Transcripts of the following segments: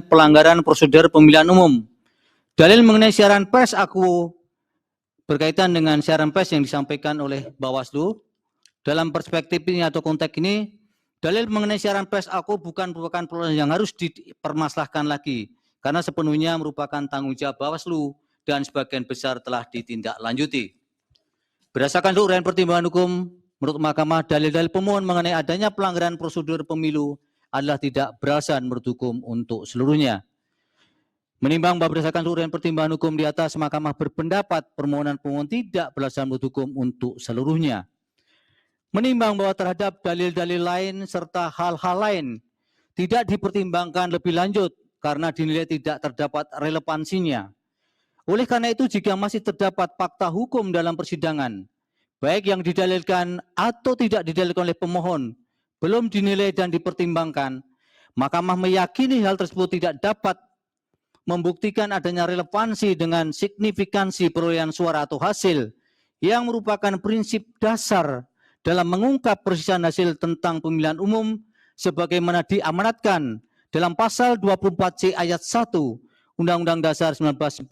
dengan pelanggaran prosedur pemilihan umum. Dalil mengenai siaran pers aku berkaitan dengan siaran pers yang disampaikan oleh Bawaslu. Dalam perspektif ini atau konteks ini, dalil mengenai siaran pers aku bukan merupakan persoalan yang harus dipermasalahkan lagi, karena sepenuhnya merupakan tanggung jawab Bawaslu dan sebagian besar telah ditindaklanjuti. Berdasarkan uraian pertimbangan hukum, menurut Mahkamah, dalil-dalil pemohon mengenai adanya pelanggaran prosedur pemilu adalah tidak beralasan menurut hukum untuk seluruhnya. Menimbang bahwa berdasarkan uraian pertimbangan hukum di atas, Mahkamah berpendapat permohonan pemohon tidak beralasan menurut hukum untuk seluruhnya. Menimbang bahwa terhadap dalil-dalil lain serta hal-hal lain tidak dipertimbangkan lebih lanjut karena dinilai tidak terdapat relevansinya. Oleh karena itu, jika masih terdapat fakta hukum dalam persidangan, baik yang didalilkan atau tidak didalilkan oleh pemohon, belum dinilai dan dipertimbangkan, Mahkamah meyakini hal tersebut tidak dapat membuktikan adanya relevansi dengan signifikansi perolehan suara atau hasil yang merupakan prinsip dasar dalam mengungkap perselisihan hasil tentang pemilihan umum sebagaimana diamanatkan dalam pasal 24C ayat 1 Undang-Undang Dasar 1945.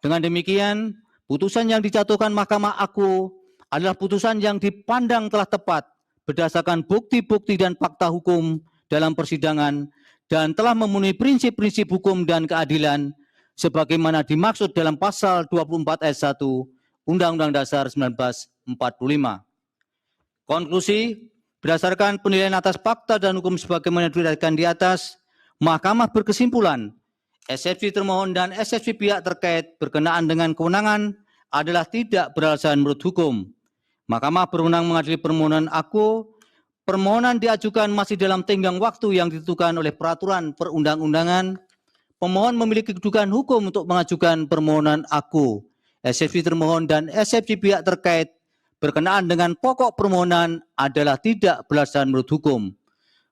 Dengan demikian, putusan yang dijatuhkan Mahkamah aku adalah putusan yang dipandang telah tepat berdasarkan bukti-bukti dan fakta hukum dalam persidangan dan telah memenuhi prinsip-prinsip hukum dan keadilan sebagaimana dimaksud dalam pasal 24 ayat 1 Undang-Undang Dasar 1945. Konklusi, berdasarkan penilaian atas fakta dan hukum sebagaimana diuraikan di atas, Mahkamah berkesimpulan, eksepsi termohon dan eksepsi pihak terkait berkenaan dengan kewenangan adalah tidak beralasan menurut hukum. Mahkamah berwenang mengadili permohonan aku. Permohonan diajukan masih dalam tenggang waktu yang ditentukan oleh peraturan perundang-undangan. Pemohon memiliki kedudukan hukum untuk mengajukan permohonan aku. Eksepsi termohon dan eksepsi pihak terkait berkenaan dengan pokok permohonan adalah tidak beralasan menurut hukum.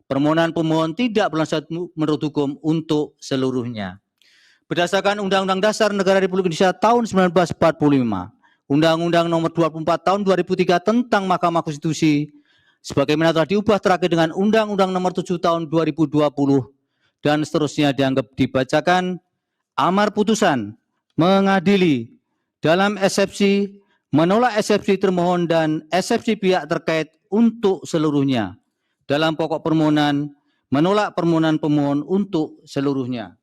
Permohonan pemohon tidak beralasan menurut hukum untuk seluruhnya. Berdasarkan Undang-Undang Dasar Negara Republik Indonesia tahun 1945, Undang-Undang Nomor 24 tahun 2003 tentang Mahkamah Konstitusi, sebagaimana telah diubah terakhir dengan Undang-Undang Nomor 7 tahun 2020 dan seterusnya dianggap dibacakan, amar putusan mengadili dalam eksepsi, menolak eksepsi termohon dan eksepsi pihak terkait untuk seluruhnya. Dalam pokok permohonan, menolak permohonan pemohon untuk seluruhnya.